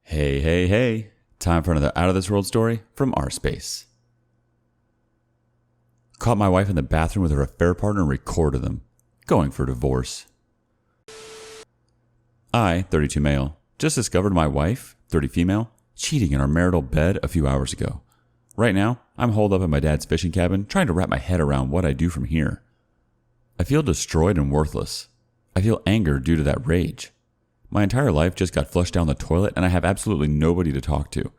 Hey, hey, hey. Time for another Out of This World story from rSpace. Caught my wife in the bathroom with her affair partner and recorded them. Going for divorce. I, 32 male, just discovered my wife, 30 female, cheating in our marital bed a few hours ago. Right now, I'm holed up in my dad's fishing cabin trying to wrap my head around what I do from here. I feel destroyed and worthless. I feel anger due to that rage. My entire life just got flushed down the toilet and I have absolutely nobody to talk to.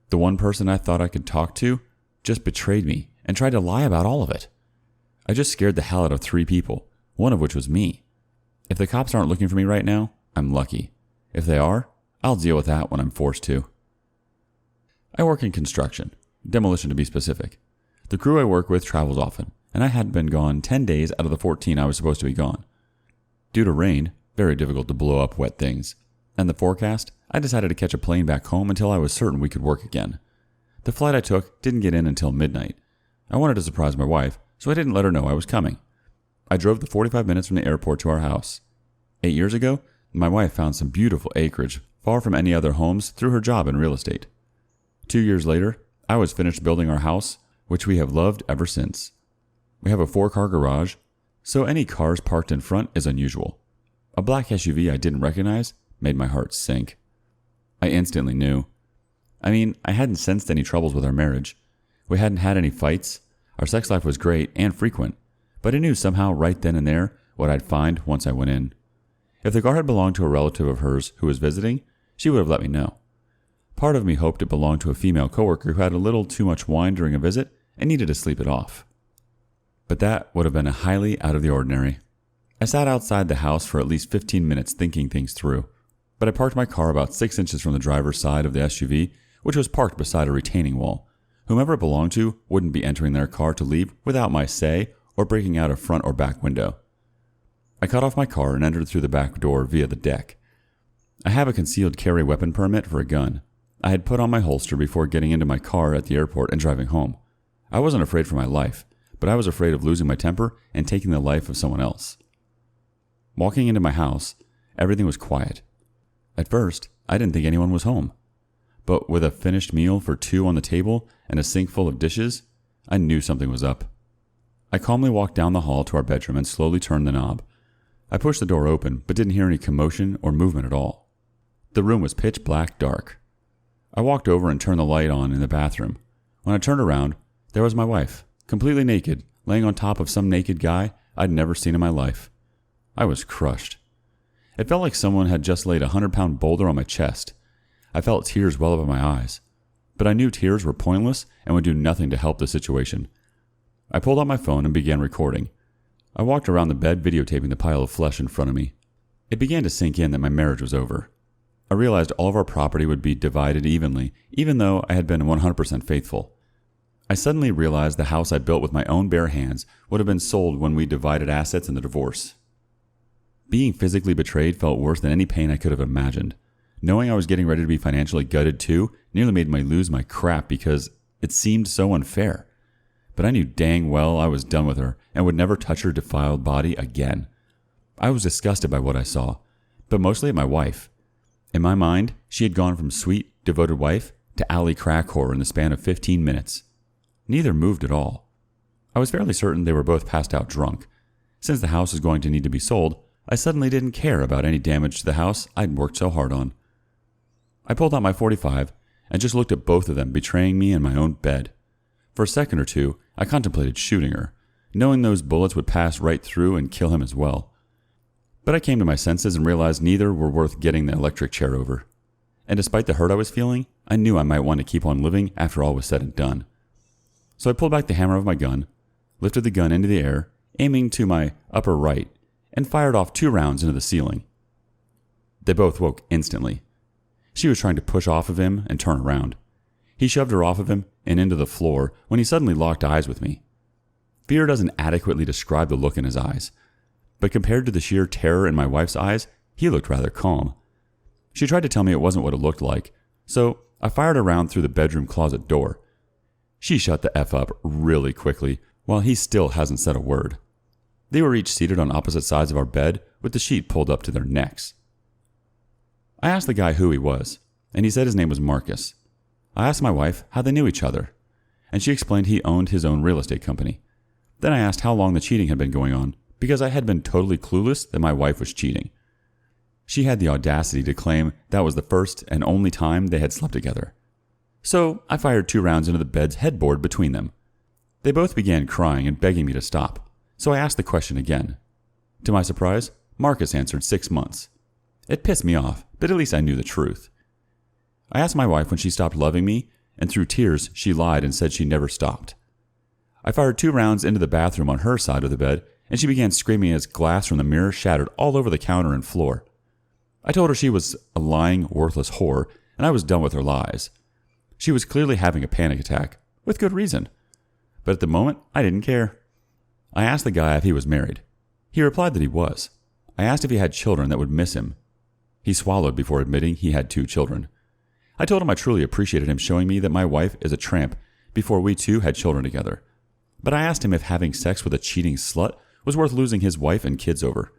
The one person I thought I could talk to just betrayed me and tried to lie about all of it. I just scared the hell out of 3 people, one of which was me. If the cops aren't looking for me right now, I'm lucky. If they are, I'll deal with that when I'm forced to. I work in construction, demolition to be specific. The crew I work with travels often, and I had been gone 10 days out of the 14 I was supposed to be gone. Due to rain, very difficult to blow up wet things, and the forecast, I decided to catch a plane back home until I was certain we could work again. The flight I took didn't get in until midnight. I wanted to surprise my wife, so I didn't let her know I was coming. I drove the 45 minutes from the airport to our house. 8 years ago, my wife found some beautiful acreage far from any other homes through her job in real estate. 2 years later, I was finished building our house, which we have loved ever since. We have a 4-car garage, so any cars parked in front is unusual. A black SUV I didn't recognize made my heart sink. I instantly knew. I hadn't sensed any troubles with our marriage. We hadn't had any fights. Our sex life was great and frequent, but I knew somehow right then and there what I'd find once I went in. If the car had belonged to a relative of hers who was visiting, she would have let me know. Part of me hoped it belonged to a female coworker who had a little too much wine during a visit and needed to sleep it off. But that would have been highly out of the ordinary. I sat outside the house for at least 15 minutes thinking things through, but I parked my car about 6 inches from the driver's side of the SUV, which was parked beside a retaining wall. Whomever it belonged to wouldn't be entering their car to leave without my say or breaking out a front or back window. I cut off my car and entered through the back door via the deck. I have a concealed carry weapon permit for a gun. I had put on my holster before getting into my car at the airport and driving home. I wasn't afraid for my life, but I was afraid of losing my temper and taking the life of someone else. Walking into my house, everything was quiet. At first, I didn't think anyone was home. But with a finished meal for 2 on the table and a sink full of dishes, I knew something was up. I calmly walked down the hall to our bedroom and slowly turned the knob. I pushed the door open, but didn't hear any commotion or movement at all. The room was pitch black dark. I walked over and turned the light on in the bathroom. When I turned around, there was my wife, completely naked, laying on top of some naked guy I'd never seen in my life. I was crushed. It felt like someone had just laid a 100-pound boulder on my chest. I felt tears well up in my eyes, but I knew tears were pointless and would do nothing to help the situation. I pulled out my phone and began recording. I walked around the bed videotaping the pile of flesh in front of me. It began to sink in that my marriage was over. I realized all of our property would be divided evenly, even though I had been 100% faithful. I suddenly realized the house I built with my own bare hands would have been sold when we divided assets in the divorce. Being physically betrayed felt worse than any pain I could have imagined. Knowing I was getting ready to be financially gutted too nearly made me lose my crap because it seemed so unfair. But I knew dang well I was done with her and would never touch her defiled body again. I was disgusted by what I saw, but mostly at my wife. In my mind, she had gone from sweet, devoted wife to alley crack whore in the span of 15 minutes. Neither moved at all. I was fairly certain they were both passed out drunk. Since the house was going to need to be sold, I suddenly didn't care about any damage to the house I'd worked so hard on. I pulled out my .45 and just looked at both of them betraying me in my own bed. For a second or two, I contemplated shooting her, knowing those bullets would pass right through and kill him as well. But I came to my senses and realized neither were worth getting the electric chair over. And despite the hurt I was feeling, I knew I might want to keep on living after all was said and done. So I pulled back the hammer of my gun, lifted the gun into the air, aiming to my upper right, and fired off 2 rounds into the ceiling. They both woke instantly. She was trying to push off of him and turn around. He shoved her off of him and into the floor when he suddenly locked eyes with me. Fear doesn't adequately describe the look in his eyes, but compared to the sheer terror in my wife's eyes, he looked rather calm. She tried to tell me it wasn't what it looked like, so I fired a round through the bedroom closet door. She shut the F up really quickly, while he still hasn't said a word. They were each seated on opposite sides of our bed with the sheet pulled up to their necks. I asked the guy who he was, and he said his name was Marcus. I asked my wife how they knew each other, and she explained he owned his own real estate company. Then I asked how long the cheating had been going on, because I had been totally clueless that my wife was cheating. She had the audacity to claim that was the first and only time they had slept together. So I fired 2 rounds into the bed's headboard between them. They both began crying and begging me to stop, so I asked the question again. To my surprise, Marcus answered 6 months. It pissed me off, but at least I knew the truth. I asked my wife when she stopped loving me, and through tears she lied and said she never stopped. I fired 2 rounds into the bathroom on her side of the bed, and she began screaming as glass from the mirror shattered all over the counter and floor. I told her she was a lying, worthless whore, and I was done with her lies. She was clearly having a panic attack, with good reason. But at the moment, I didn't care. I asked the guy if he was married. He replied that he was. I asked if he had children that would miss him. He swallowed before admitting he had 2 children. I told him I truly appreciated him showing me that my wife is a tramp before we 2 had children together. But I asked him if having sex with a cheating slut was worth losing his wife and kids over.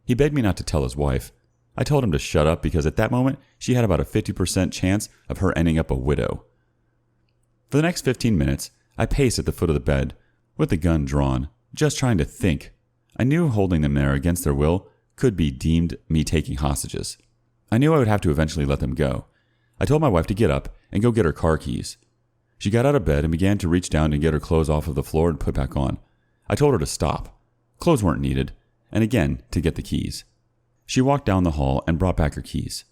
He begged me not to tell his wife. I told him to shut up because at that moment she had about a 50% chance of her ending up a widow. For the next 15 minutes, I paced at the foot of the bed, with the gun drawn, just trying to think. I knew holding them there against their will could be deemed me taking hostages. I knew I would have to eventually let them go. I told my wife to get up and go get her car keys. She got out of bed and began to reach down and get her clothes off of the floor and put back on. I told her to stop. Clothes weren't needed, and again to get the keys. She walked down the hall and brought back her keys,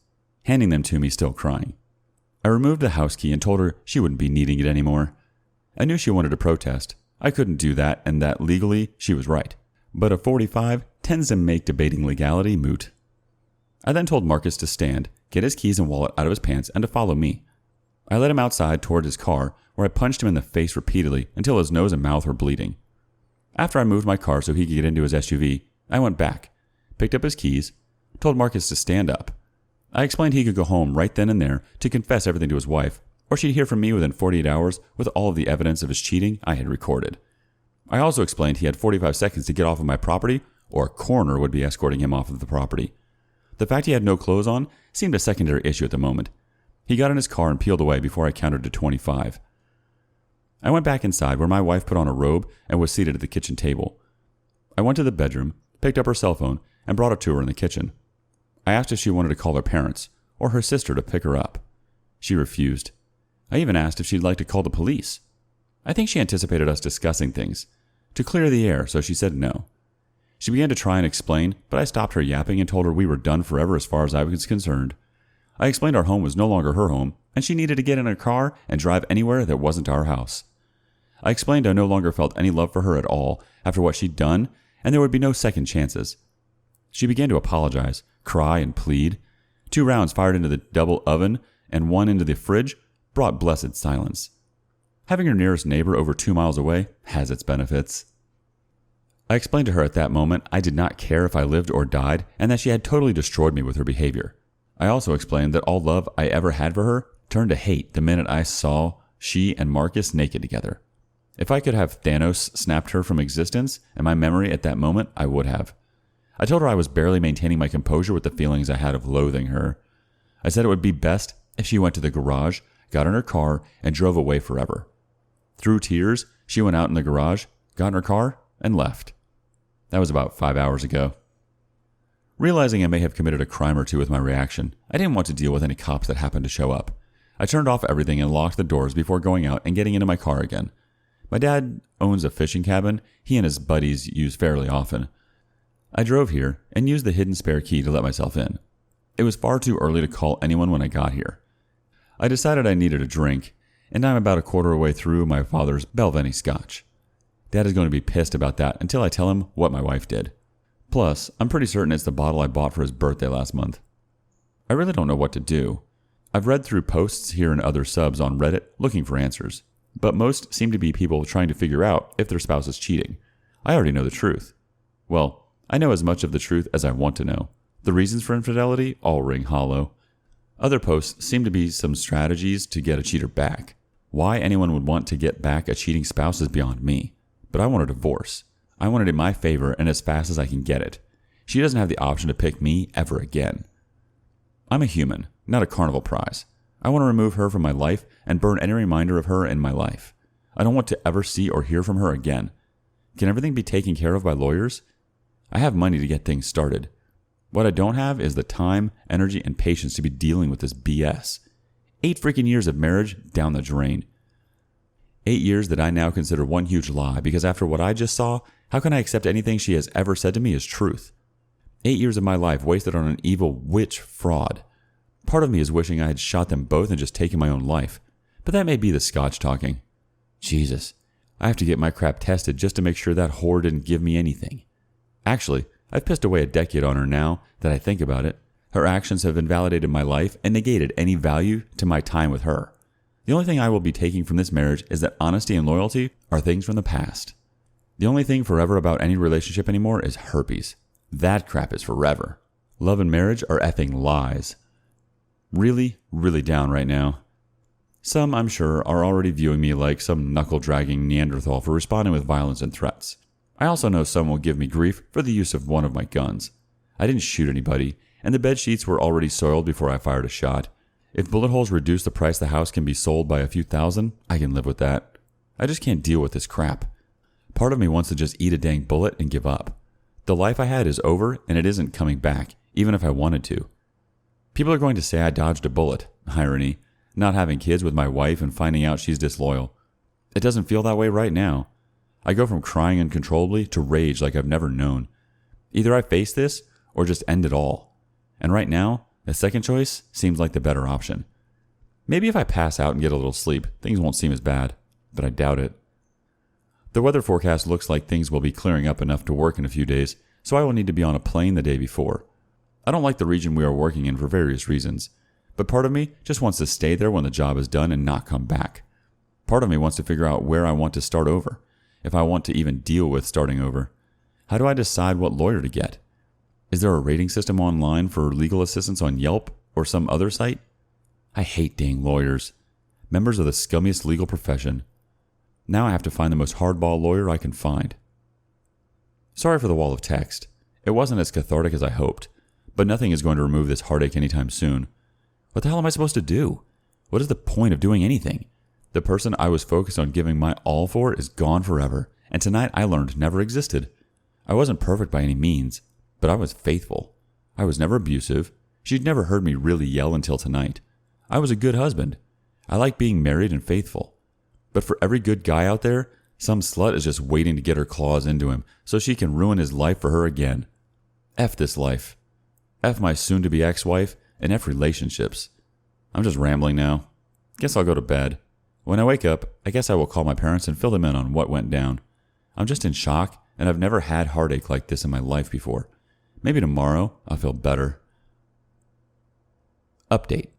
handing them to me still crying. I removed the house key and told her she wouldn't be needing it anymore. I knew she wanted to protest. I couldn't do that, and that legally she was right. But a 45 tends to make debating legality moot. I then told Marcus to stand, get his keys and wallet out of his pants, and to follow me. I led him outside toward his car, where I punched him in the face repeatedly until his nose and mouth were bleeding. After I moved my car so he could get into his SUV, I went back, picked up his keys, told Marcus to stand up. I explained he could go home right then and there to confess everything to his wife, or she'd hear from me within 48 hours with all of the evidence of his cheating I had recorded. I also explained he had 45 seconds to get off of my property, or a coroner would be escorting him off of the property. The fact he had no clothes on seemed a secondary issue at the moment. He got in his car and peeled away before I counted to 25. I went back inside where my wife put on a robe and was seated at the kitchen table. I went to the bedroom, picked up her cell phone, and brought it to her in the kitchen. I asked if she wanted to call her parents or her sister to pick her up. She refused. I even asked if she'd like to call the police. I think she anticipated us discussing things, to clear the air, so she said no. She began to try and explain, but I stopped her yapping and told her we were done forever as far as I was concerned. I explained our home was no longer her home, and she needed to get in her car and drive anywhere that wasn't our house. I explained I no longer felt any love for her at all after what she'd done, and there would be no second chances. She began to apologize, cry, and plead. 2 rounds fired into the double oven and 1 into the fridge brought blessed silence. Having her nearest neighbor over 2 miles away has its benefits. I explained to her at that moment I did not care if I lived or died, and that she had totally destroyed me with her behavior. I also explained that all love I ever had for her turned to hate the minute I saw she and Marcus naked together. If I could have Thanos snapped her from existence and my memory at that moment, I would have. I told her I was barely maintaining my composure with the feelings I had of loathing her. I said it would be best if she went to the garage, got in her car, and drove away forever. Through tears, she went out in the garage, got in her car, and left. That was about 5 hours ago. Realizing I may have committed a crime or 2 with my reaction, I didn't want to deal with any cops that happened to show up. I turned off everything and locked the doors before going out and getting into my car again. My dad owns a fishing cabin he and his buddies use fairly often. I drove here and used the hidden spare key to let myself in. It was far too early to call anyone when I got here. I decided I needed a drink, and I'm about a quarter way through my father's Belveni scotch. Dad is going to be pissed about that until I tell him what my wife did. Plus, I'm pretty certain it's the bottle I bought for his birthday last month. I really don't know what to do. I've read through posts here and other subs on Reddit looking for answers, but most seem to be people trying to figure out if their spouse is cheating. I already know the truth. Well, I know as much of the truth as I want to know. The reasons for infidelity all ring hollow. Other posts seem to be some strategies to get a cheater back. Why anyone would want to get back a cheating spouse is beyond me. But I want a divorce. I want it in my favor and as fast as I can get it. She doesn't have the option to pick me ever again. I'm a human, not a carnival prize. I want to remove her from my life and burn any reminder of her in my life. I don't want to ever see or hear from her again. Can everything be taken care of by lawyers? I have money to get things started. What I don't have is the time, energy, and patience to be dealing with this BS. 8 freaking years of marriage down the drain. 8 years that I now consider one huge lie because after what I just saw, how can I accept anything she has ever said to me as truth? 8 years of my life wasted on an evil witch fraud. Part of me is wishing I had shot them both and just taken my own life. But that may be the Scotch talking. Jesus, I have to get my crap tested just to make sure that whore didn't give me anything. Actually, I've pissed away a decade on her now that I think about it. Her actions have invalidated my life and negated any value to my time with her. The only thing I will be taking from this marriage is that honesty and loyalty are things from the past. The only thing forever about any relationship anymore is herpes. That crap is forever. Love and marriage are effing lies. Really, really down right now. Some, I'm sure, are already viewing me like some knuckle-dragging Neanderthal for responding with violence and threats. I also know some will give me grief for the use of one of my guns. I didn't shoot anybody, and the bed sheets were already soiled before I fired a shot. If bullet holes reduce the price the house can be sold by a few thousand, I can live with that. I just can't deal with this crap. Part of me wants to just eat a dang bullet and give up. The life I had is over, and it isn't coming back, even if I wanted to. People are going to say I dodged a bullet. Irony. Not having kids with my wife and finding out she's disloyal. It doesn't feel that way right now. I go from crying uncontrollably to rage like I've never known. Either I face this or just end it all. And right now, the second choice seems like the better option. Maybe if I pass out and get a little sleep, things won't seem as bad, but I doubt it. The weather forecast looks like things will be clearing up enough to work in a few days, so I will need to be on a plane the day before. I don't like the region we are working in for various reasons, but part of me just wants to stay there when the job is done and not come back. Part of me wants to figure out where I want to start over, if I want to even deal with starting over. How do I decide what lawyer to get? Is there a rating system online for legal assistance on Yelp or some other site? I hate dang lawyers. Members of the scummiest legal profession. Now I have to find the most hardball lawyer I can find. Sorry for the wall of text. It wasn't as cathartic as I hoped, but nothing is going to remove this heartache anytime soon. What the hell am I supposed to do? What is the point of doing anything? The person I was focused on giving my all for is gone forever, and tonight I learned never existed. I wasn't perfect by any means, but I was faithful. I was never abusive. She'd never heard me really yell until tonight. I was a good husband. I like being married and faithful. But for every good guy out there, some slut is just waiting to get her claws into him so she can ruin his life for her again. F this life. F my soon-to-be ex-wife, and F relationships. I'm just rambling now. Guess I'll go to bed. When I wake up, I guess I will call my parents and fill them in on what went down. I'm just in shock, and I've never had heartache like this in my life before. Maybe tomorrow I'll feel better. Update.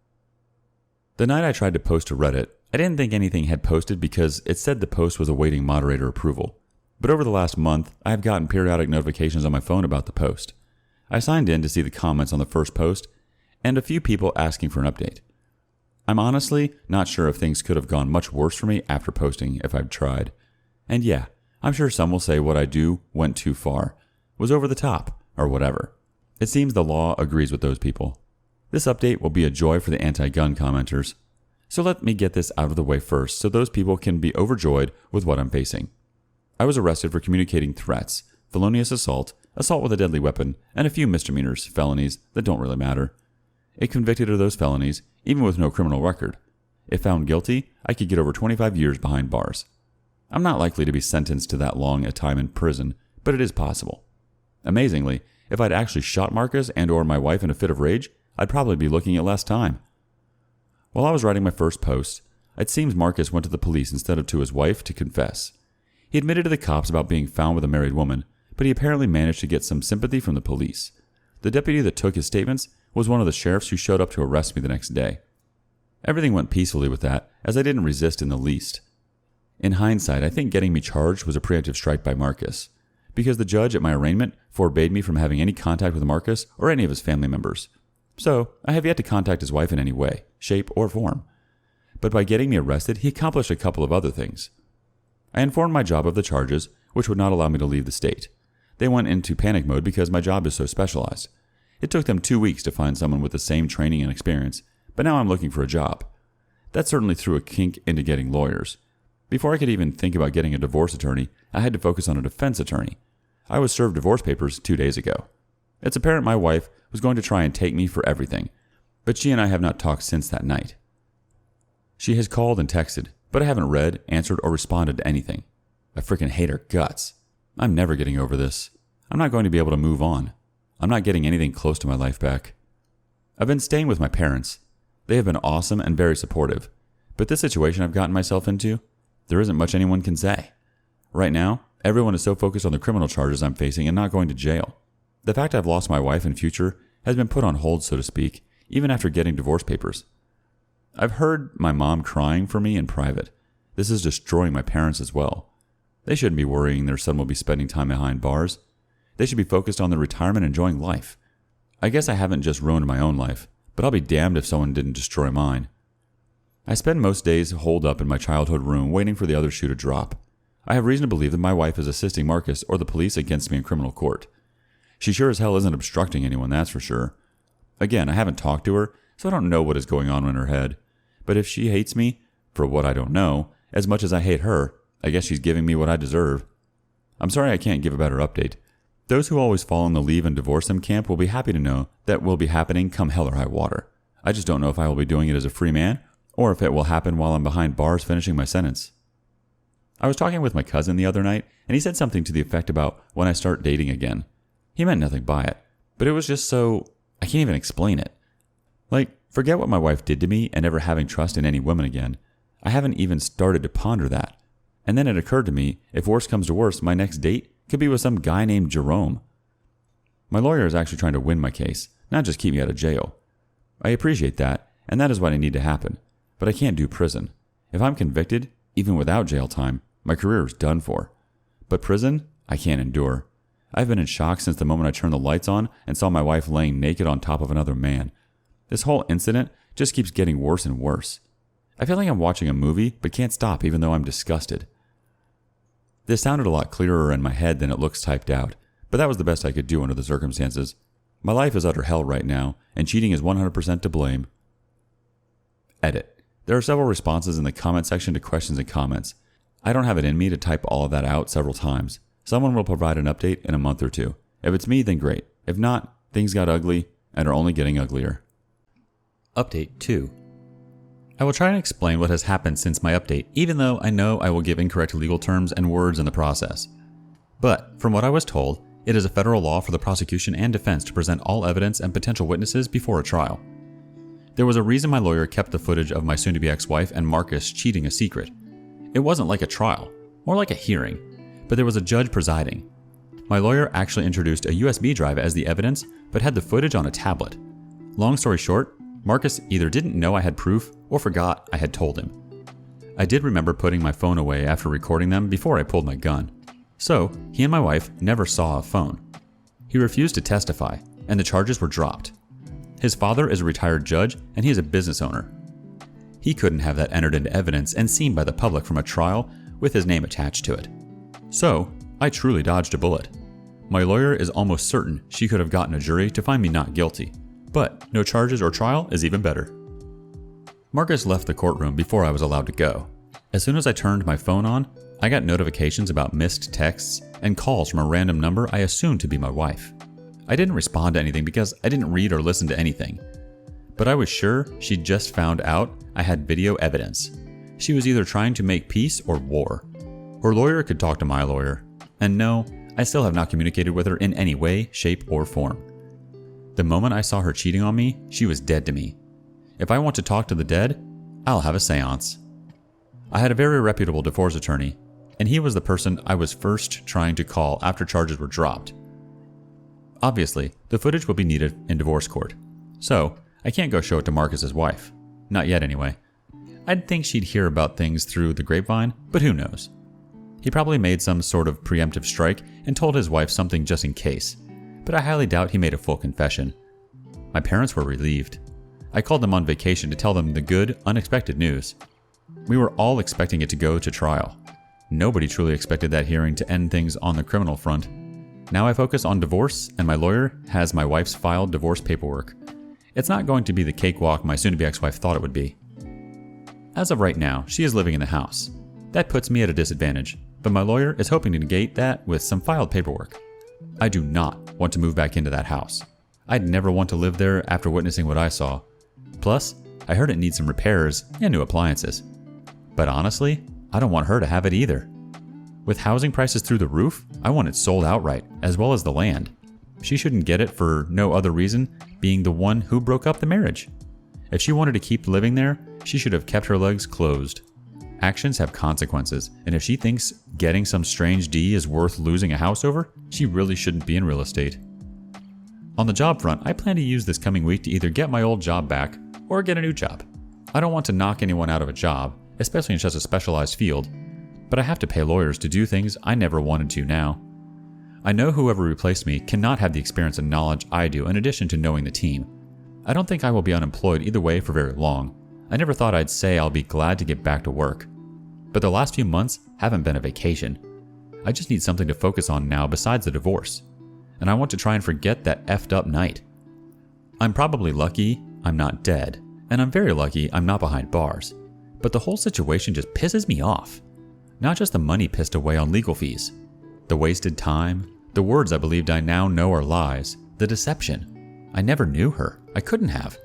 The night I tried to post to Reddit, I didn't think anything had posted because it said the post was awaiting moderator approval. But over the last month, I have gotten periodic notifications on my phone about the post. I signed in to see the comments on the first post, and a few people asking for an update. I'm honestly not sure if things could have gone much worse for me after posting if I'd tried. And yeah, I'm sure some will say what I do went too far, was over the top, or whatever. It seems the law agrees with those people. This update will be a joy for the anti-gun commenters. So let me get this out of the way first so those people can be overjoyed with what I'm facing. I was arrested for communicating threats, felonious assault with a deadly weapon, and a few misdemeanors, felonies that don't really matter. If convicted of those felonies, even with no criminal record, if found guilty, I could get over 25 years behind bars. I'm not likely to be sentenced to that long a time in prison, but it is possible. Amazingly, if I'd actually shot Marcus and or my wife in a fit of rage, I'd probably be looking at less time. While I was writing my first post, it seems Marcus went to the police instead of to his wife to confess. He admitted to the cops about being found with a married woman, but he apparently managed to get some sympathy from the police. The deputy that took his statements was one of the sheriffs who showed up to arrest me the next day. Everything went peacefully with that, as I didn't resist in the least. In hindsight, I think getting me charged was a preemptive strike by Marcus, because the judge at my arraignment forbade me from having any contact with Marcus or any of his family members. So, I have yet to contact his wife in any way, shape, or form. But by getting me arrested, he accomplished a couple of other things. I informed my job of the charges, which would not allow me to leave the state. They went into panic mode because my job is so specialized. It took them 2 weeks to find someone with the same training and experience, but now I'm looking for a job. That certainly threw a kink into getting lawyers. Before I could even think about getting a divorce attorney, I had to focus on a defense attorney. I was served divorce papers 2 days ago. It's apparent my wife was going to try and take me for everything, but she and I have not talked since that night. She has called and texted, but I haven't read, answered, or responded to anything. I freaking hate her guts. I'm never getting over this. I'm not going to be able to move on. I'm not getting anything close to my life back. I've been staying with my parents. They have been awesome and very supportive, but this situation I've gotten myself into, there isn't much anyone can say. Right now, everyone is so focused on the criminal charges I'm facing and not going to jail. The fact I've lost my wife and future has been put on hold, so to speak, even after getting divorce papers. I've heard my mom crying for me in private. This is destroying my parents as well. They shouldn't be worrying their son will be spending time behind bars. They should be focused on their retirement and enjoying life. I guess I haven't just ruined my own life, but I'll be damned if someone didn't destroy mine. I spend most days holed up in my childhood room waiting for the other shoe to drop. I have reason to believe that my wife is assisting Marcus or the police against me in criminal court. She sure as hell isn't obstructing anyone, that's for sure. Again, I haven't talked to her, so I don't know what is going on in her head. But if she hates me, for what I don't know, as much as I hate her, I guess she's giving me what I deserve. I'm sorry I can't give a better update. Those who always fall in the leave and divorce them camp will be happy to know that will be happening come hell or high water. I just don't know if I will be doing it as a free man, or if it will happen while I'm behind bars finishing my sentence. I was talking with my cousin the other night, and he said something to the effect about when I start dating again. He meant nothing by it, but it was just so... I can't even explain it. Like, forget what my wife did to me and never having trust in any woman again. I haven't even started to ponder that. And then it occurred to me, if worse comes to worse, my next date could be with some guy named Jerome. My lawyer is actually trying to win my case, not just keep me out of jail. I appreciate that, and that is what I need to happen. But I can't do prison. If I'm convicted, even without jail time, my career is done for. But prison, I can't endure. I've been in shock since the moment I turned the lights on and saw my wife laying naked on top of another man. This whole incident just keeps getting worse and worse. I feel like I'm watching a movie, but can't stop even though I'm disgusted. This sounded a lot clearer in my head than it looks typed out, but that was the best I could do under the circumstances. My life is utter hell right now, and cheating is 100% to blame. Edit. There are several responses in the comment section to questions and comments. I don't have it in me to type all of that out several times. Someone will provide an update in a month or two. If it's me, then great. If not, things got ugly and are only getting uglier. Update 2. I will try and explain what has happened since my update, even though I know I will give incorrect legal terms and words in the process. But, from what I was told, it is a federal law for the prosecution and defense to present all evidence and potential witnesses before a trial. There was a reason my lawyer kept the footage of my soon-to-be ex-wife and Marcus cheating a secret. It wasn't like a trial, more like a hearing, but there was a judge presiding. My lawyer actually introduced a USB drive as the evidence, but had the footage on a tablet. Long story short, Marcus either didn't know I had proof or forgot I had told him. I did remember putting my phone away after recording them before I pulled my gun. So, he and my wife never saw a phone. He refused to testify, and the charges were dropped. His father is a retired judge, and he is a business owner. He couldn't have that entered into evidence and seen by the public from a trial with his name attached to it. So, I truly dodged a bullet. My lawyer is almost certain she could have gotten a jury to find me not guilty, but no charges or trial is even better. Marcus left the courtroom before I was allowed to go. As soon as I turned my phone on, I got notifications about missed texts and calls from a random number I assumed to be my wife. I didn't respond to anything because I didn't read or listen to anything. But I was sure she'd just found out I had video evidence. She was either trying to make peace or war. Her lawyer could talk to my lawyer. And no, I still have not communicated with her in any way, shape, or form. The moment I saw her cheating on me, she was dead to me. If I want to talk to the dead, I'll have a seance. I had a very reputable divorce attorney, and he was the person I was first trying to call after charges were dropped. Obviously, the footage will be needed in divorce court, so I can't go show it to Marcus's wife. Not yet, anyway. I'd think she'd hear about things through the grapevine, but who knows? He probably made some sort of preemptive strike and told his wife something just in case, but I highly doubt he made a full confession. My parents were relieved. I called them on vacation to tell them the good, unexpected news. We were all expecting it to go to trial. Nobody truly expected that hearing to end things on the criminal front. Now I focus on divorce, and my lawyer has my wife's filed divorce paperwork. It's not going to be the cakewalk my soon-to-be ex-wife thought it would be. As of right now, she is living in the house. That puts me at a disadvantage, but my lawyer is hoping to negate that with some filed paperwork. I do not want to move back into that house. I'd never want to live there after witnessing what I saw. Plus, I heard it needs some repairs and new appliances. But honestly, I don't want her to have it either. With housing prices through the roof, I want it sold outright, as well as the land. She shouldn't get it for no other reason being the one who broke up the marriage. If she wanted to keep living there, she should have kept her legs closed. Actions have consequences, and if she thinks getting some strange D is worth losing a house over, she really shouldn't be in real estate. On the job front, I plan to use this coming week to either get my old job back or get a new job. I don't want to knock anyone out of a job, especially in such a specialized field, but I have to pay lawyers to do things I never wanted to now. I know whoever replaced me cannot have the experience and knowledge I do in addition to knowing the team. I don't think I will be unemployed either way for very long. I never thought I'd say I'll be glad to get back to work. But the last few months haven't been a vacation. I just need something to focus on now besides the divorce. And I want to try and forget that effed up night. I'm probably lucky I'm not dead, and I'm very lucky I'm not behind bars. But the whole situation just pisses me off. Not just the money pissed away on legal fees. The wasted time, the words I believed I now know are lies, the deception. I never knew her. I couldn't have.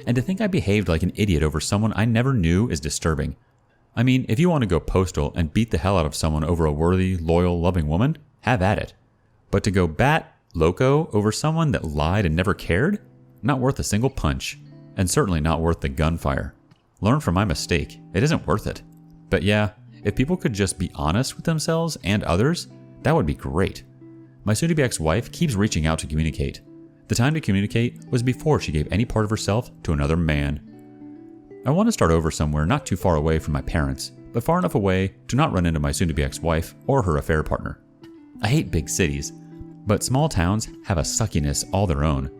And to think I behaved like an idiot over someone I never knew is disturbing. I mean, if you want to go postal and beat the hell out of someone over a worthy, loyal, loving woman, have at it. But to go bat loco over someone that lied and never cared? Not worth a single punch. And certainly not worth the gunfire. Learn from my mistake. It isn't worth it. But yeah, if people could just be honest with themselves and others, that would be great. My soon-to-be ex-wife keeps reaching out to communicate. The time to communicate was before she gave any part of herself to another man. I want to start over somewhere not too far away from my parents, but far enough away to not run into my soon-to-be ex-wife or her affair partner. I hate big cities, but small towns have a suckiness all their own.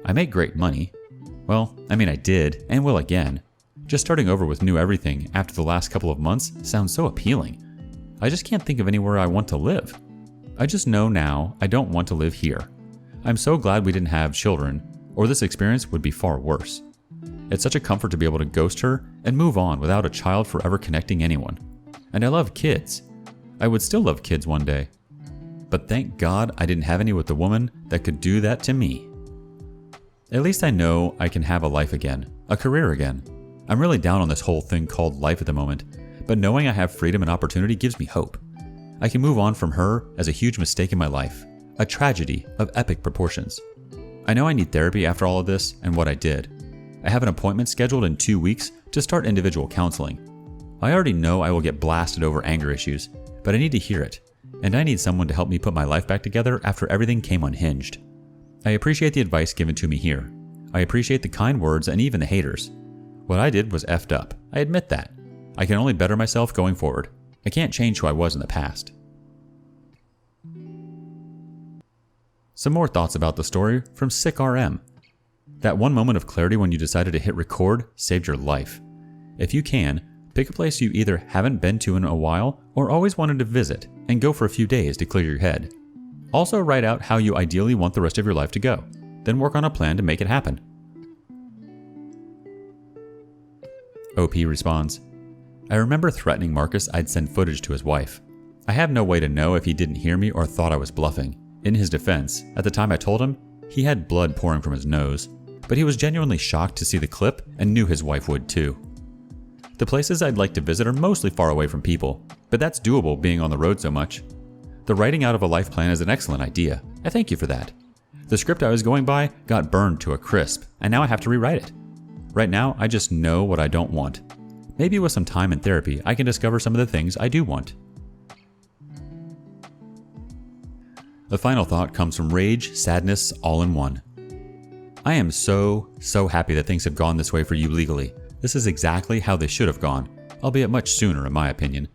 I make great money. Well, I mean I did, and will again. Just starting over with new everything after the last couple of months sounds so appealing. I just can't think of anywhere I want to live. I just know now I don't want to live here. I'm so glad we didn't have children, or this experience would be far worse. It's such a comfort to be able to ghost her and move on without a child forever connecting anyone. And I love kids. I would still love kids one day. But thank God I didn't have any with the woman that could do that to me. At least I know I can have a life again, a career again. I'm really down on this whole thing called life at the moment, but knowing I have freedom and opportunity gives me hope. I can move on from her as a huge mistake in my life, a tragedy of epic proportions. I know I need therapy after all of this and what I did. I have an appointment scheduled in 2 weeks to start individual counseling. I already know I will get blasted over anger issues, but I need to hear it, and I need someone to help me put my life back together after everything came unhinged. I appreciate the advice given to me here. I appreciate the kind words and even the haters. What I did was effed up. I admit that. I can only better myself going forward. I can't change who I was in the past. Some more thoughts about the story from Sick RM. That one moment of clarity when you decided to hit record saved your life. If you can, pick a place you either haven't been to in a while or always wanted to visit and go for a few days to clear your head. Also write out how you ideally want the rest of your life to go. Then work on a plan to make it happen. OP responds, I remember threatening Marcus I'd send footage to his wife. I have no way to know if he didn't hear me or thought I was bluffing. In his defense, at the time I told him, he had blood pouring from his nose, but he was genuinely shocked to see the clip and knew his wife would too. The places I'd like to visit are mostly far away from people, but that's doable being on the road so much. The writing out of a life plan is an excellent idea. I thank you for that. The script I was going by got burned to a crisp, and now I have to rewrite it. Right now, I just know what I don't want. Maybe with some time and therapy, I can discover some of the things I do want. The final thought comes from rage, sadness, all in one. I am so happy that things have gone this way for you legally. This is exactly how they should have gone, albeit much sooner in my opinion.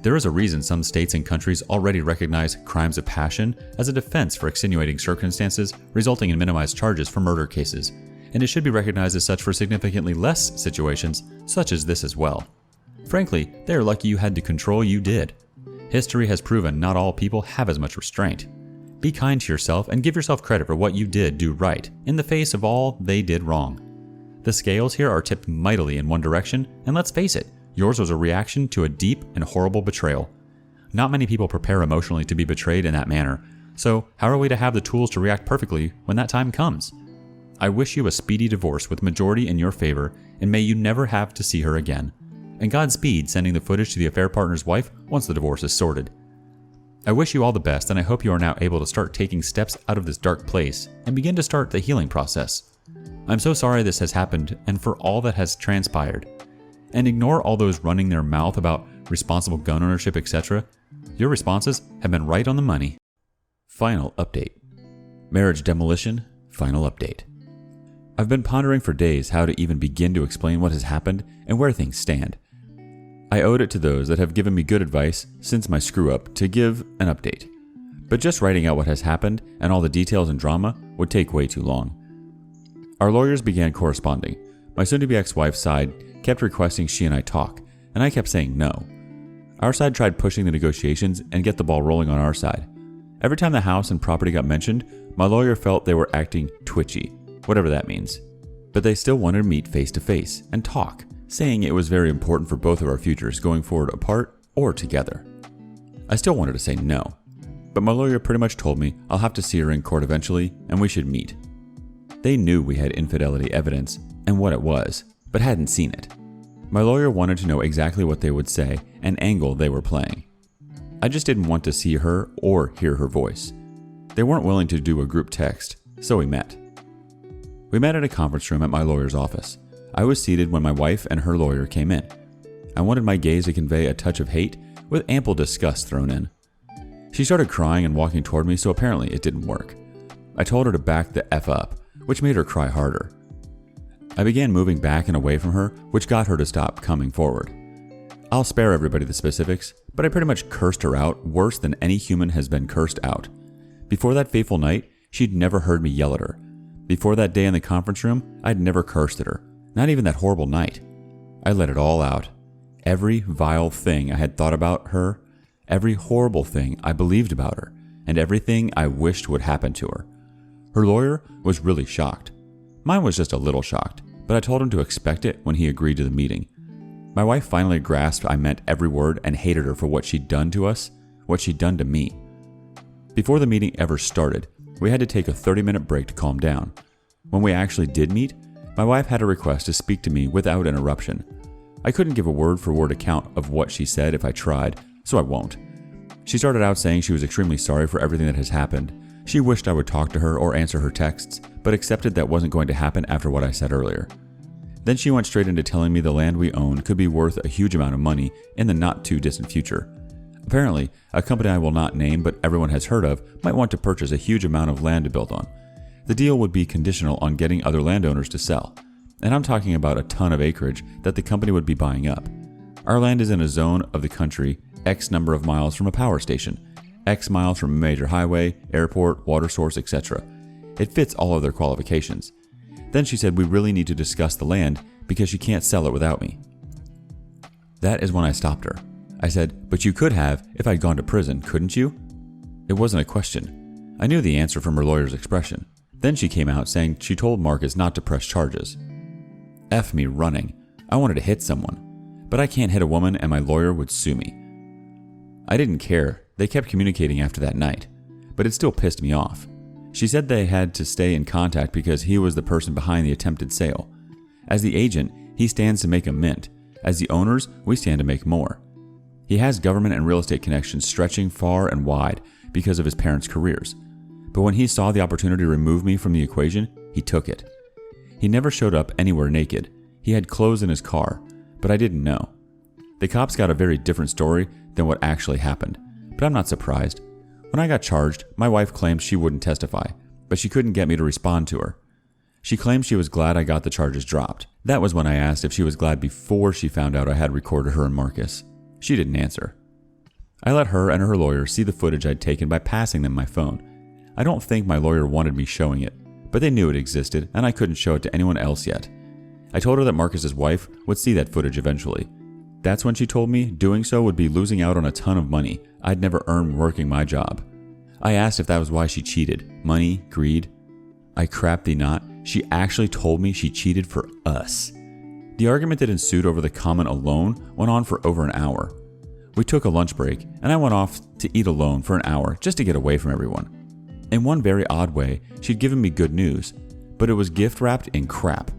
There is a reason some states and countries already recognize crimes of passion as a defense for extenuating circumstances resulting in minimized charges for murder cases, and it should be recognized as such for significantly less situations such as this as well. Frankly, they are lucky you had the control you did. History has proven not all people have as much restraint. Be kind to yourself and give yourself credit for what you did do right in the face of all they did wrong. The scales here are tipped mightily in one direction, and let's face it, Yours was a reaction to a deep and horrible betrayal. Not many people prepare emotionally to be betrayed in that manner, so how are we to have the tools to react perfectly when that time comes? I wish you a speedy divorce with majority in your favor, and may you never have to see her again. And Godspeed sending the footage to the affair partner's wife once the divorce is sorted. I wish you all the best, and I hope you are now able to start taking steps out of this dark place and begin to start the healing process. I'm so sorry this has happened and for all that has transpired. And ignore all those running their mouth about responsible gun ownership, etc. Your responses have been right on the money. Final update. Marriage demolition, final update. I've been pondering for days how to even begin to explain what has happened and where things stand. I owed it to those that have given me good advice since my screw-up to give an update. But just writing out what has happened and all the details and drama would take way too long. Our lawyers began corresponding. My soon-to-be ex-wife's side kept requesting she and I talk, and I kept saying no. Our side tried pushing the negotiations and get the ball rolling on our side. Every time the house and property got mentioned, my lawyer felt they were acting twitchy, whatever that means. But they still wanted to meet face-to-face and talk, saying it was very important for both of our futures going forward apart or together. I still wanted to say no, but my lawyer pretty much told me I'll have to see her in court eventually and we should meet. They knew we had infidelity evidence and what it was, but hadn't seen it. My lawyer wanted to know exactly what they would say and angle they were playing. I just didn't want to see her or hear her voice. They weren't willing to do a group text, so we met. We met at a conference room at my lawyer's office. I was seated when my wife and her lawyer came in. I wanted my gaze to convey a touch of hate with ample disgust thrown in. She started crying and walking toward me, so apparently it didn't work. I told her to back the F up, which made her cry harder. I began moving back and away from her, which got her to stop coming forward. I'll spare everybody the specifics, but I pretty much cursed her out worse than any human has been cursed out. Before that fateful night, she'd never heard me yell at her. Before that day in the conference room, I'd never cursed at her. Not even that horrible night. I let it all out. Every vile thing I had thought about her, every horrible thing I believed about her, and everything I wished would happen to her. Her lawyer was really shocked. Mine was just a little shocked, but I told him to expect it when he agreed to the meeting. My wife finally grasped I meant every word and hated her for what she'd done to us, what she'd done to me. Before the meeting ever started, we had to take a 30-minute break to calm down. When we actually did meet, my wife had a request to speak to me without interruption. I couldn't give a word-for-word account of what she said if I tried, so I won't. She started out saying she was extremely sorry for everything that has happened. She wished I would talk to her or answer her texts, but accepted that wasn't going to happen after what I said earlier. Then she went straight into telling me the land we owned could be worth a huge amount of money in the not-too-distant future. Apparently, a company I will not name but everyone has heard of might want to purchase a huge amount of land to build on. The deal would be conditional on getting other landowners to sell. And I'm talking about a ton of acreage that the company would be buying up. Our land is in a zone of the country X number of miles from a power station, X miles from a major highway, airport, water source, etc. It fits all of their qualifications. Then she said we really need to discuss the land because she can't sell it without me. That is when I stopped her. I said, but you could have if I'd gone to prison, couldn't you? It wasn't a question. I knew the answer from her lawyer's expression. Then she came out saying she told Marcus not to press charges. F me running. I wanted to hit someone. But I can't hit a woman and my lawyer would sue me. I didn't care. They kept communicating after that night. But it still pissed me off. She said they had to stay in contact because he was the person behind the attempted sale. As the agent, he stands to make a mint. As the owners, we stand to make more. He has government and real estate connections stretching far and wide because of his parents' careers. But when he saw the opportunity to remove me from the equation, he took it. He never showed up anywhere naked. He had clothes in his car, but I didn't know. The cops got a very different story than what actually happened, but I'm not surprised. When I got charged, my wife claimed she wouldn't testify, but she couldn't get me to respond to her. She claimed she was glad I got the charges dropped. That was when I asked if she was glad before she found out I had recorded her and Marcus. She didn't answer. I let her and her lawyer see the footage I'd taken by passing them my phone. I don't think my lawyer wanted me showing it, but they knew it existed and I couldn't show it to anyone else yet. I told her that Marcus's wife would see that footage eventually. That's when she told me doing so would be losing out on a ton of money I'd never earned working my job. I asked if that was why she cheated. Money? Greed? I crap thee not. She actually told me she cheated for us. Do The argument that ensued over the comment alone went on for over an hour. We took a lunch break, and I went off to eat alone for an hour just to get away from everyone. In one very odd way, she'd given me good news, but it was gift-wrapped in crap.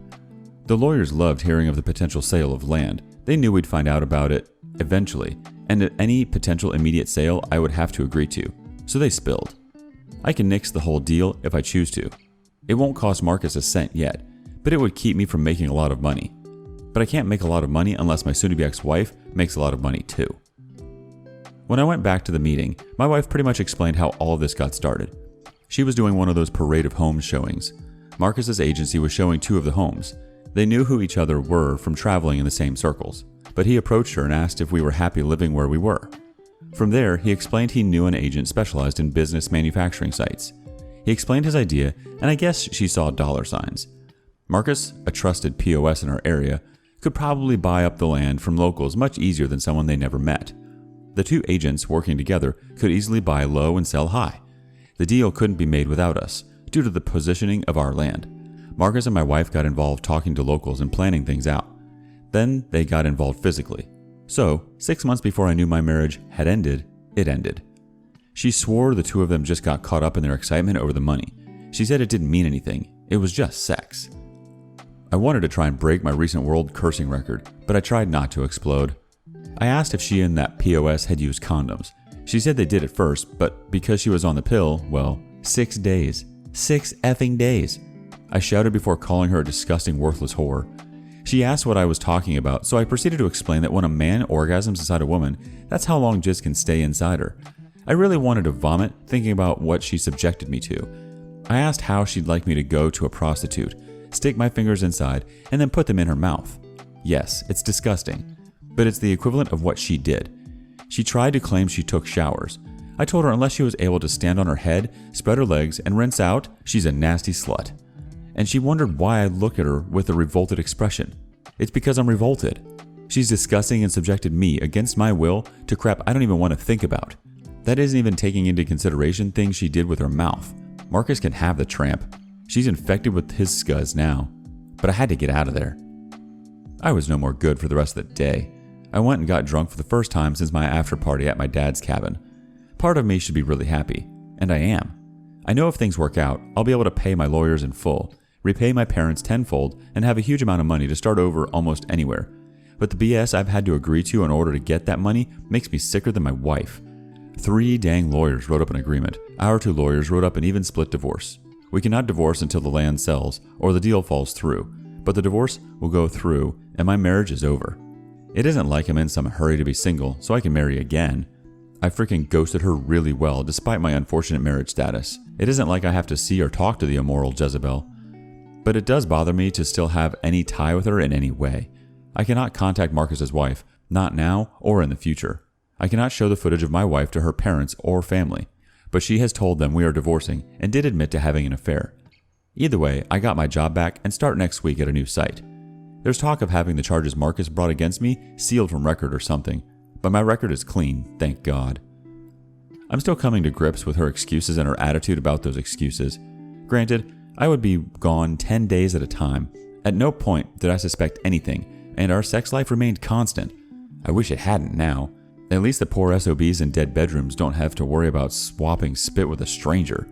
The lawyers loved hearing of the potential sale of land. They knew we'd find out about it eventually, and that any potential immediate sale I would have to agree to, so they spilled. I can nix the whole deal if I choose to. It won't cost Marcus a cent yet, but it would keep me from making a lot of money. But I can't make a lot of money unless my soon-to-be ex-wife makes a lot of money too. When I went back to the meeting, my wife pretty much explained how all of this got started. She was doing one of those parade of homes showings. Marcus's agency was showing 2 of the homes. They knew who each other were from traveling in the same circles, but he approached her and asked if we were happy living where we were. From there, he explained he knew an agent specialized in business manufacturing sites. He explained his idea, and I guess she saw dollar signs. Marcus, a trusted POS in our area, could probably buy up the land from locals much easier than someone they never met. The 2 agents working together could easily buy low and sell high. The deal couldn't be made without us, due to the positioning of our land. Marcus and my wife got involved talking to locals and planning things out. Then they got involved physically. So, 6 months before I knew my marriage had ended, it ended. She swore the 2 of them just got caught up in their excitement over the money. She said it didn't mean anything, it was just sex. I wanted to try and break my recent world cursing record, but I tried not to explode. I asked if she and that POS had used condoms. She said they did at first, but because she was on the pill, well, 6 days. 6 effing days. I shouted before calling her a disgusting, worthless whore. She asked what I was talking about, so I proceeded to explain that when a man orgasms inside a woman, that's how long jizz can stay inside her. I really wanted to vomit thinking about what she subjected me to. I asked how she'd like me to go to a prostitute, stick my fingers inside, and then put them in her mouth. Yes, it's disgusting, but it's the equivalent of what she did. She tried to claim she took showers. I told her unless she was able to stand on her head, spread her legs, and rinse out, she's a nasty slut. And she wondered why I looked at her with a revolted expression. It's because I'm revolted. She's disgusting and subjected me, against my will, to crap I don't even want to think about. That isn't even taking into consideration things she did with her mouth. Marcus can have the tramp. She's infected with his scuzz now. But I had to get out of there. I was no more good for the rest of the day. I went and got drunk for the first time since my after party at my dad's cabin. Part of me should be really happy, and I am. I know if things work out, I'll be able to pay my lawyers in full, repay my parents tenfold, and have a huge amount of money to start over almost anywhere. But the BS I've had to agree to in order to get that money makes me sicker than my wife. 3 dang lawyers wrote up an agreement. Our 2 lawyers wrote up an even split divorce. We cannot divorce until the land sells or the deal falls through, but the divorce will go through and my marriage is over. It isn't like I'm in some hurry to be single so I can marry again. I freaking ghosted her really well despite my unfortunate marriage status. It isn't like I have to see or talk to the immoral Jezebel. But it does bother me to still have any tie with her in any way. I cannot contact Marcus's wife, not now or in the future. I cannot show the footage of my wife to her parents or family, but she has told them we are divorcing and did admit to having an affair. Either way, I got my job back and start next week at a new site. There's talk of having the charges Marcus brought against me sealed from record or something, but my record is clean, thank God. I'm still coming to grips with her excuses and her attitude about those excuses. Granted, I would be gone 10 days at a time. At no point did I suspect anything, and our sex life remained constant. I wish it hadn't now. At least the poor SOBs in dead bedrooms don't have to worry about swapping spit with a stranger.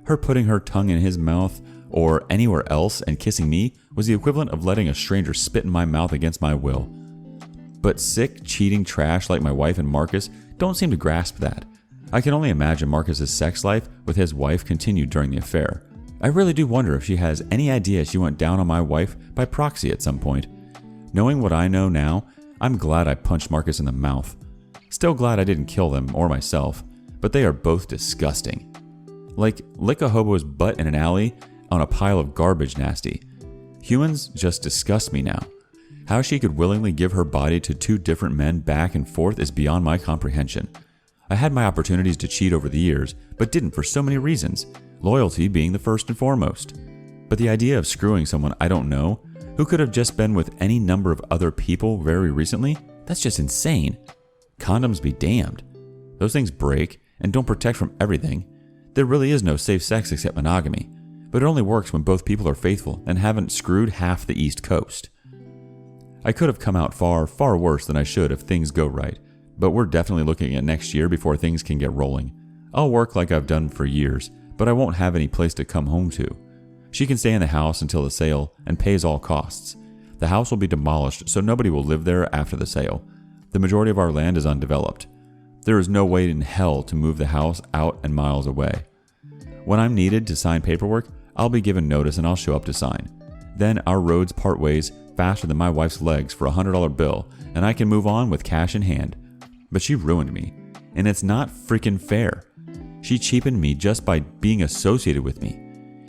Her putting her tongue in his mouth or anywhere else and kissing me was the equivalent of letting a stranger spit in my mouth against my will. But sick, cheating trash like my wife and Marcus don't seem to grasp that. I can only imagine Marcus's sex life with his wife continued during the affair. I really do wonder if she has any idea she went down on my wife by proxy at some point. Knowing what I know now, I'm glad I punched Marcus in the mouth. Still glad I didn't kill them or myself, but they are both disgusting. Like lick a hobo's butt in an alley on a pile of garbage nasty. Humans just disgust me now. How she could willingly give her body to 2 different men back and forth is beyond my comprehension. I had my opportunities to cheat over the years, but didn't for so many reasons, loyalty being the first and foremost. But the idea of screwing someone I don't know, who could have just been with any number of other people very recently, that's just insane. Condoms be damned. Those things break and don't protect from everything. There really is no safe sex except monogamy, but it only works when both people are faithful and haven't screwed half the East Coast. I could have come out far, far worse than I should if things go right, but we're definitely looking at next year before things can get rolling. I'll work like I've done for years, but I won't have any place to come home to. She can stay in the house until the sale and pays all costs. The house will be demolished, so nobody will live there after the sale. The majority of our land is undeveloped. There is no way in hell to move the house out and miles away. When I'm needed to sign paperwork, I'll be given notice and I'll show up to sign. Then our roads part ways faster than my wife's legs for a $100 bill, and I can move on with cash in hand. But she ruined me, and it's not freaking fair. She cheapened me just by being associated with me.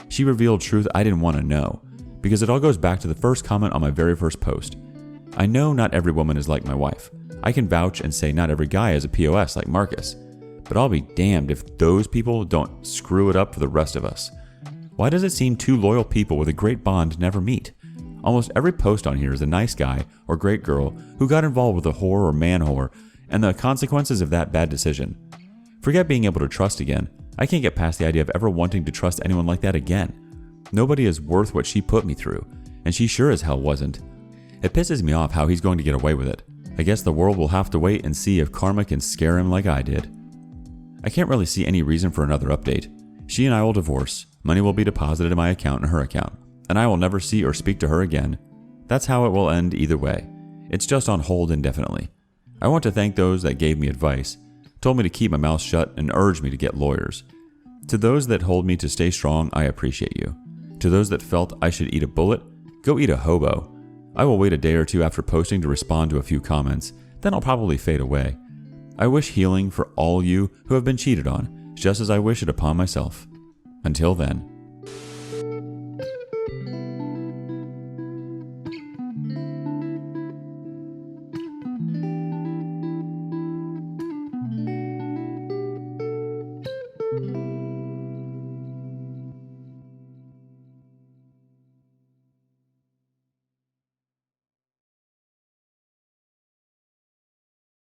She revealed truth I didn't want to know, because it all goes back to the first comment on my very first post. I know not every woman is like my wife. I can vouch and say not every guy is a POS like Marcus. But I'll be damned if those people don't screw it up for the rest of us. Why does it seem two loyal people with a great bond never meet? Almost every post on here is a nice guy or great girl who got involved with a whore or man whore and the consequences of that bad decision. Forget being able to trust again. I can't get past the idea of ever wanting to trust anyone like that again. Nobody is worth what she put me through, and she sure as hell wasn't. It pisses me off how he's going to get away with it. I guess the world will have to wait and see if karma can scare him like I did. I can't really see any reason for another update. She and I will divorce, money will be deposited in my account and her account, and I will never see or speak to her again. That's how it will end either way. It's just on hold indefinitely. I want to thank those that gave me advice, told me to keep my mouth shut, and urged me to get lawyers. To those that hold me to stay strong, I appreciate you. To those that felt I should eat a bullet, go eat a hobo. I will wait a day or two after posting to respond to a few comments, then I'll probably fade away. I wish healing for all you who have been cheated on, just as I wish it upon myself. Until then.